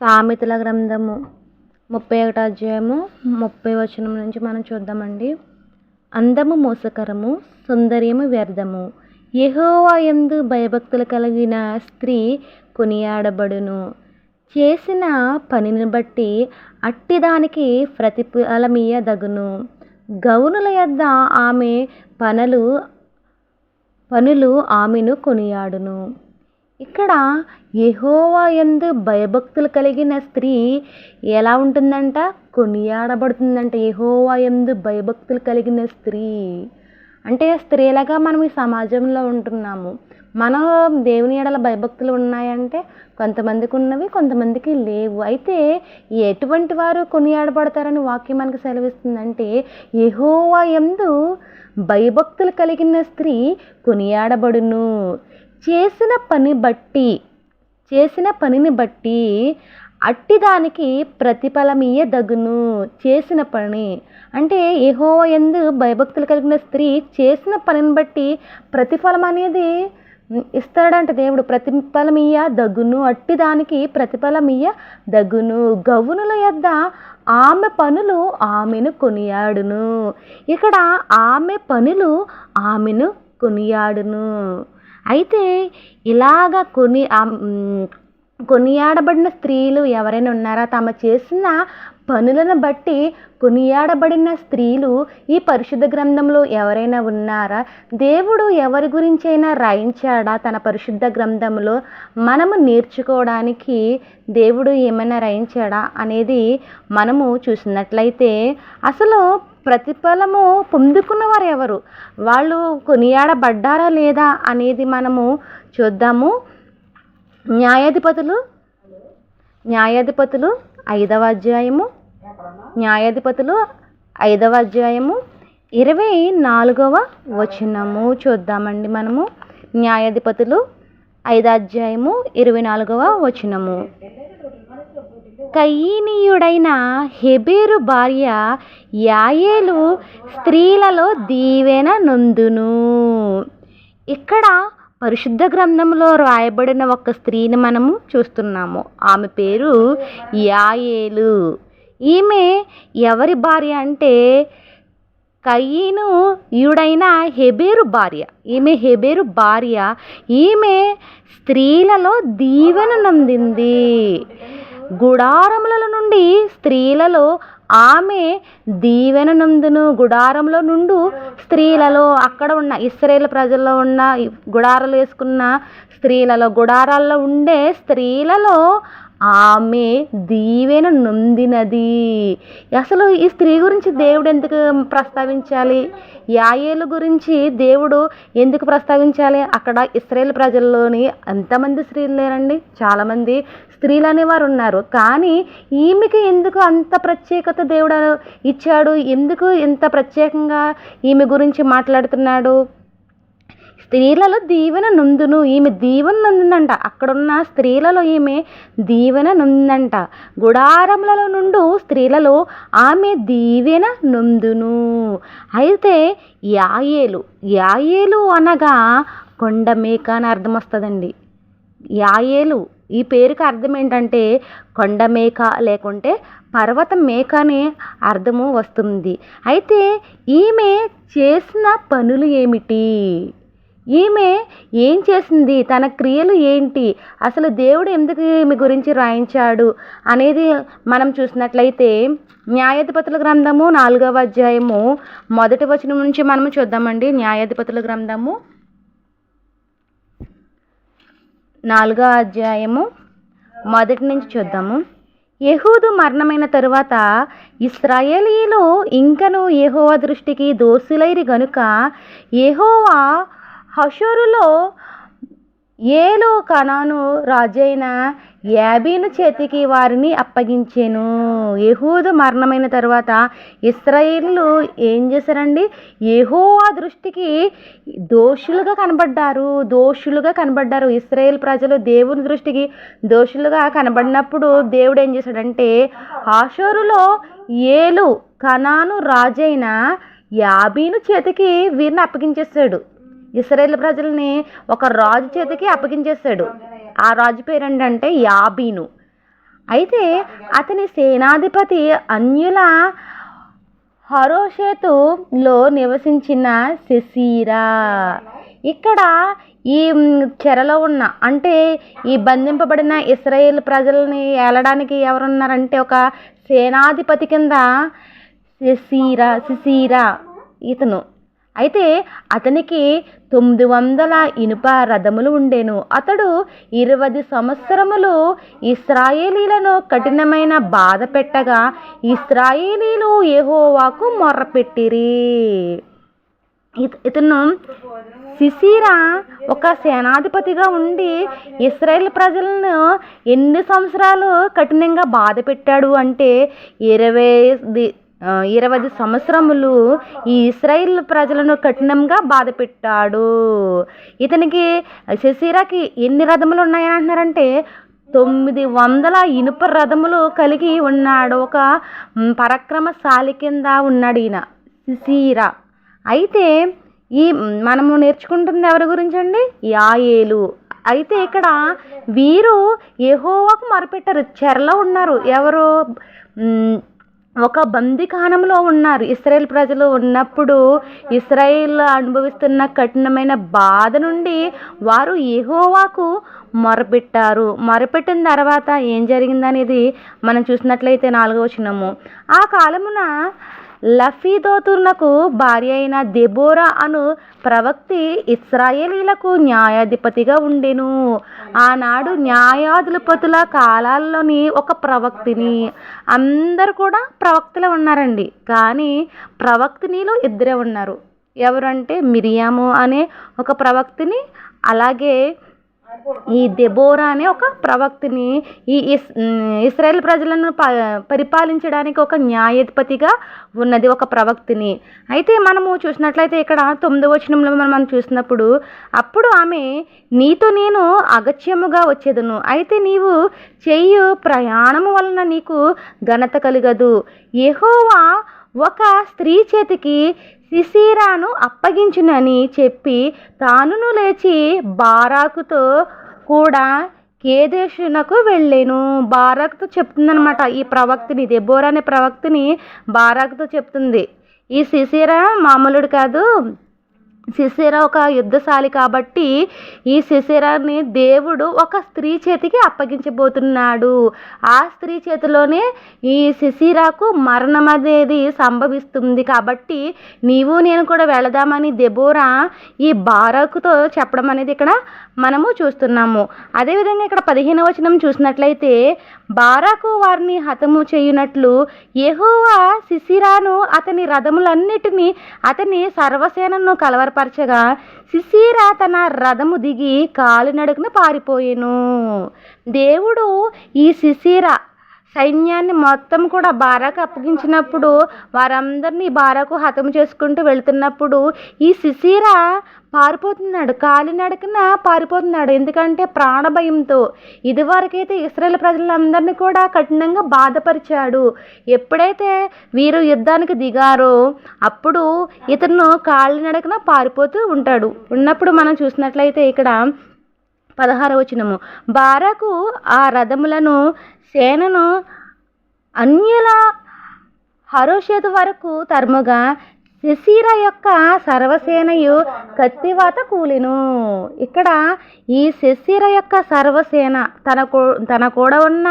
సామెతల గ్రంథము 31 అధ్యాయము 30 వచనం నుంచి మనం చూద్దామండి. అందము మోసకరము, సౌందర్యము వ్యర్థము. యెహోవా యందు భయభక్తులు కలిగిన స్త్రీ కొనియాడబడును. చేసిన పనిని బట్టి అట్టిదానికి ప్రతిఫలమియ్యదగును. గౌనుల యొద్ద ఆమె పనులు ఆమెను కొనియాడును. ఇక్కడ యెహోవా యందు భయభక్తులు కలిగిన స్త్రీ ఎలా ఉంటుందంట? కొనియాడబడుతుందంట. యెహోవా యందు భయభక్తులు కలిగిన స్త్రీ అంటే స్త్రీలుగా మనం ఈ సమాజంలో ఉంటున్నాము. మనం దేవుని ఎడల భయభక్తులు ఉన్నాయంటే కొంతమందికి ఉన్నవి, కొంతమందికి లేవు. అయితే ఎటువంటి వారు కొనియాడబడతారని వాక్యం మనకు సెలవిస్తుందంటే, యెహోవా యందు భయభక్తులు కలిగిన స్త్రీ కొనియాడబడును. చేసిన పనిని బట్టి అట్టిదానికి ప్రతిఫలమియ్యదగును. చేసిన పని అంటే యెహోవా యందు భయభక్తులు కలిగిన స్త్రీ చేసిన పనిని బట్టి ప్రతిఫలం అనేది ఇస్తాడంట దేవుడు. ప్రతిఫలమియ్యదగును, అట్టిదానికి ప్రతిఫలమియ్యదగును. గౌనుల యొద్ద ఆమె పనులు ఆమెను కొనియాడును. ఇక్కడ ఆమె పనులు ఆమెను కొనియాడును. అయితే ఇలాగా కొనియాడబడిన స్త్రీలు ఎవరైనా ఉన్నారా? తమ చేసిన పనులను బట్టి కొనియాడబడిన స్త్రీలు ఈ పరిశుద్ధ గ్రంథంలో ఎవరైనా ఉన్నారా? దేవుడు ఎవరి గురించైనా రాయించాడా తన పరిశుద్ధ గ్రంథంలో? మనము నేర్చుకోవడానికి దేవుడు ఏమైనా రాయించాడా అనేది మనము చూసినట్లయితే, అసలు ప్రతిఫలము పొందుకున్నవారు ఎవరు, వాళ్ళు కొనియాడబడ్డారా లేదా అనేది మనము చూద్దాము. న్యాయాధిపతులు 5వ అధ్యాయము 24వ వచనము చూద్దామండి మనము. న్యాయాధిపతులు 5వ అధ్యాయము 24వ వచనము. కయీనీయుడైన హెబెరు భార్య యాయేలు స్త్రీలలో దీవెన నొందును. ఇక్కడ పరిశుద్ధ గ్రంథంలో రాయబడిన ఒక స్త్రీని మనము చూస్తున్నాము. ఆమె పేరు యాయేలు. ఈమె ఎవరి భార్య అంటే కయీనీయుడైన హెబెరు భార్య. ఈమె హెబెరు భార్య. ఈమె స్త్రీలలో దీవెన నొందింది. గుడారముల నుండి స్త్రీలలో ఆమె దీవెన నందును. గుడారంలో నుండి స్త్రీలలో, అక్కడ ఉన్న ఇశ్రాయేలు ప్రజల్లో ఉన్న గుడారాలు వేసుకున్న స్త్రీలలో, గుడారాల్లో ఉండే స్త్రీలలో ఆమె దీవెన నొందినది. అసలు ఈ స్త్రీ గురించి దేవుడు ఎందుకు ప్రస్తావించాలి? యాయేలు గురించి దేవుడు ఎందుకు ప్రస్తావించాలి? అక్కడ ఇశ్రాయేలు ప్రజల్లోని ఎంతమంది స్త్రీలు లేరండి? చాలామంది స్త్రీలు అనేవారు ఉన్నారు. కానీ ఈమెకి ఎందుకు అంత ప్రత్యేకత దేవుడు ఇచ్చాడు? ఎందుకు ఇంత ప్రత్యేకంగా ఈమె గురించి మాట్లాడుతున్నాడు? స్త్రీలలో దీవెన నొందును. ఈమె దీవెన నొందిందంట. అక్కడున్న స్త్రీలలో ఈమె దీవెన నొందంట. గుడారములలో నుండి స్త్రీలలో ఆమె దీవెన నొందును. అయితే యాయేలు అనగా కొండ మేక అని అర్థం వస్తుందండి. యాయేలు ఈ పేరుకి అర్థం ఏంటంటే కొండ మేక లేకుంటే పర్వతం మేక అనే అర్థము వస్తుంది. అయితే ఈమె చేసిన పనులు ఏమిటి? ఈమె ఏం చేసింది? తన క్రియలు ఏంటి? అసలు దేవుడు ఎందుకు ఈమె గురించి రాయించాడు అనేది మనం చూసినట్లయితే, న్యాయాధిపతుల గ్రంథము 4వ అధ్యాయము 1వ వచనం నుంచి మనము చూద్దామండి. న్యాయాధిపతుల గ్రంథము 4వ అధ్యాయము 1 నుంచి చూద్దాము. యెహూదు మరణమైన తరువాత ఇశ్రాయేలీయులు ఇంకను యెహోవా దృష్టికి దోషులైరి గనుక యెహోవా హాసోరులో ఏలు కనాను రాజైన యాబీను చేతికి వారిని అప్పగించెను. యెహూదు మరణమైన తర్వాత ఇశ్రాయేలీయులు ఏం చేశారండి? యెహోవా దృష్టికి దోషులుగా కనబడ్డారు. ఇశ్రాయేల్ ప్రజలు దేవుని దృష్టికి దోషులుగా కనబడినప్పుడు దేవుడు ఏం చేశాడంటే, హాసోరులో ఏలు కనాను రాజైన యాబీను చేతికి వీరిని అప్పగించేశాడు. ఇశ్రాయేల్ ప్రజల్ని ఒక రాజు చేతికి అప్పగించేశాడు. ఆ రాజు పేరు ఏంటంటే యాబీను. అయితే అతని సేనాధిపతి అన్యుల హరోషేతులో నివసించిన సిసీరా. ఇక్కడ ఈ చెరలో ఉన్న అంటే ఈ బంధింపబడిన ఇశ్రాయేల్ ప్రజల్ని ఏలడానికి ఎవరున్నారంటే ఒక సేనాధిపతి కింద సిసీరా ఇతను. అయితే అతనికి 900 ఇనుప రథములు ఉండేను. అతడు 20 సంవత్సరములు ఇశ్రాయేలీలను కఠినమైన బాధ పెట్టగా ఇశ్రాయేలీలు యెహోవాకు మొర్రపెట్టిరి. ఇతను సిసీరా ఒక సేనాధిపతిగా ఉండి ఇశ్రాయేల్ ప్రజలను ఎన్ని సంవత్సరాలు కఠినంగా బాధ పెట్టాడు అంటే 20 సంవత్సరములు ఈ ఇశ్రాయేల్ ప్రజలను కఠినంగా బాధ పెట్టాడు. ఇతనికి సిసీరాకి ఎన్ని రథములు ఉన్నాయని అంటున్నారంటే 900 ఇనుప రథములు కలిగి ఉన్నాడు. ఒక పరాక్రమశాలి కింద ఉన్నాడు ఈయన సిసీరా. అయితే ఈ మనము నేర్చుకుంటుంది ఎవరి గురించి అండి? యాయేలు. అయితే ఇక్కడ వీరు యెహోవాకు మొరపెట్టారు. చెరలో ఉన్నారు. ఎవరు? ఒక బందీఖానంలో ఉన్నారు. ఇశ్రాయేల్ ప్రజలు ఉన్నప్పుడు ఇశ్రాయేల్ అనుభవిస్తున్న కఠినమైన బాధ నుండి వారు యెహోవాకు మొరపెట్టారు. మొరపెట్టిన తర్వాత ఏం జరిగిందనేది మనం చూసినట్లయితే 4వ వచనము. ఆ కాలమున లఫీదోతునకు భార్య అయిన దెబోరా అను ప్రవక్తి ఇశ్రాయేలీలకు న్యాయాధిపతిగా ఉండెను. ఆనాడు న్యాయాధిపతుల కాలాల్లోని ఒక ప్రవక్తిని. అందరు కూడా ప్రవక్తలే ఉన్నారండి, కానీ ప్రవక్తినిలో 2 ఉన్నారు. ఎవరంటే మిరియాము అనే ఒక ప్రవక్తిని, అలాగే ఈ దెబోరా అనే ఒక ప్రవక్తిని. ఈ ఇశ్రాయేల్ ప్రజలను పరిపాలించడానికి ఒక న్యాయాధిపతిగా ఉన్నది ఒక ప్రవక్తిని. అయితే మనము చూసినట్లయితే ఇక్కడ 9వ వచనంలో మనం చూసినప్పుడు, అప్పుడు ఆమె, నీతో నేను అగత్యముగా వచ్చేదను, అయితే నీవు చేయు ప్రయాణము వలన నీకు ఘనత కలుగదు. యెహోవా ఒక స్త్రీ చేతికి సిసీరాను అప్పగించునని చెప్పి తానును లేచి బారాకుతో కూడా కేదేశునకు వెళ్ళాను. బారాకుతో చెప్తుందనమాట ఈ ప్రవక్తిని. దెబోరా అనే ప్రవక్తిని బారాకుతో చెప్తుంది. ఈ సిసీరా మామూలుడు కాదు. సిసీరా ఒక యుద్ధశాలి కాబట్టి ఈ సిసీరాని దేవుడు ఒక స్త్రీ చేతికి అప్పగించబోతున్నాడు. ఆ స్త్రీ చేతిలోనే ఈ సిసీరాకు మరణం అనేది సంభవిస్తుంది. కాబట్టి నీవు నేను కూడా వెళదామని దెబోరా ఈ బారాకుతో చెప్పడం అనేది ఇక్కడ మనము చూస్తున్నాము. అదేవిధంగా ఇక్కడ 15వ వచనం చూసినట్లయితే, బారాకు వారిని హతము చేయునట్లు యెహోవా సిసీరాను అతని రథములన్నిటినీ అతని సర్వసేనను కలవరపరచగా సిసీరా తన రథము దిగి కాలినడకన పారిపోయెను. దేవుడు ఈ సిసీరా సైన్యాన్ని మొత్తం కూడా బారాకు అప్పగించినప్పుడు వారందరినీ బారాకు హతము చేసుకుంటూ వెళ్తున్నప్పుడు ఈ సిసీరా పారిపోతున్నాడు, కాలినడకన పారిపోతున్నాడు. ఎందుకంటే ప్రాణభయంతో. ఇదివరకైతే ఇశ్రాయేల్ ప్రజలందరినీ కూడా కఠినంగా బాధపరిచాడు. ఎప్పుడైతే వీరు యుద్ధానికి దిగారో అప్పుడు ఇతను కాలినడకన పారిపోతూ ఉంటాడు. ఉన్నప్పుడు మనం చూసినట్లయితే ఇక్కడ 16వ వచనము, బారాకు ఆ రథములను సేనను అన్యుల హరోషేతు వరకు తరుముగా సిసీరా యొక్క సర్వసేనయు కత్తివాత కూలెను. ఇక్కడ ఈ సిసీరా యొక్క సర్వసేన తన కూడా ఉన్న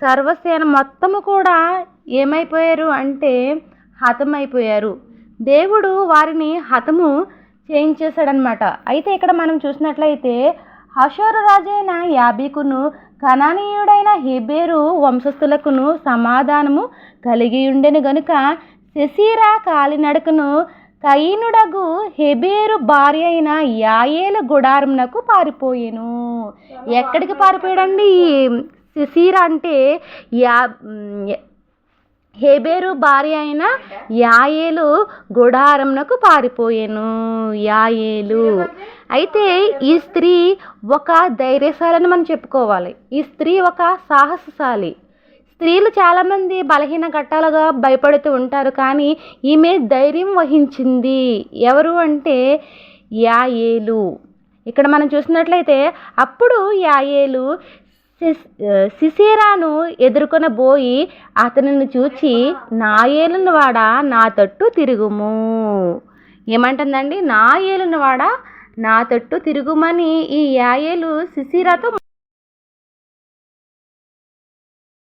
సర్వసేన మొత్తము కూడా ఏమైపోయారు అంటే హతమైపోయారు. దేవుడు వారిని హతము చేయించేశాడనమాట. అయితే ఇక్కడ మనం చూసినట్లయితే హషోరు రాజైన యాబీకును కనానీయుడైన హెబెరు వంశస్థులకును సమాధానము కలిగి ఉండెను గనుక సిసీరా కాలినడకను కయీనుడగు హెబెరు భార్య అయిన యాయేలు గుడారమునకు పారిపోయెను. ఎక్కడికి పారిపోయాడండి సిసీరా అంటే? హెబెరు భార్య అయిన యాయేలు గుడారమునకు పారిపోయెను. యాయేలు. అయితే ఈ స్త్రీ ఒక ధైర్యశాలని మనం చెప్పుకోవాలి. ఈ స్త్రీ ఒక సాహసశాలి. స్త్రీలు చాలామంది బలహీన ఘట్టాలుగా భయపడుతూ ఉంటారు, కానీ ఈమె ధైర్యం వహించింది. ఎవరు అంటే యాయేలు. ఇక్కడ మనం చూసినట్లయితే అప్పుడు యాయేలు సిసీరాను ఎదుర్కొనబోయి అతనిని చూచి, నా ఏలిన వాడా నా తట్టు తిరుగుము. ఏమంటుందండి? నా ఏలిన వాడా నా తట్టు తిరుగుమని ఈ యాయేలు సిసీరాతో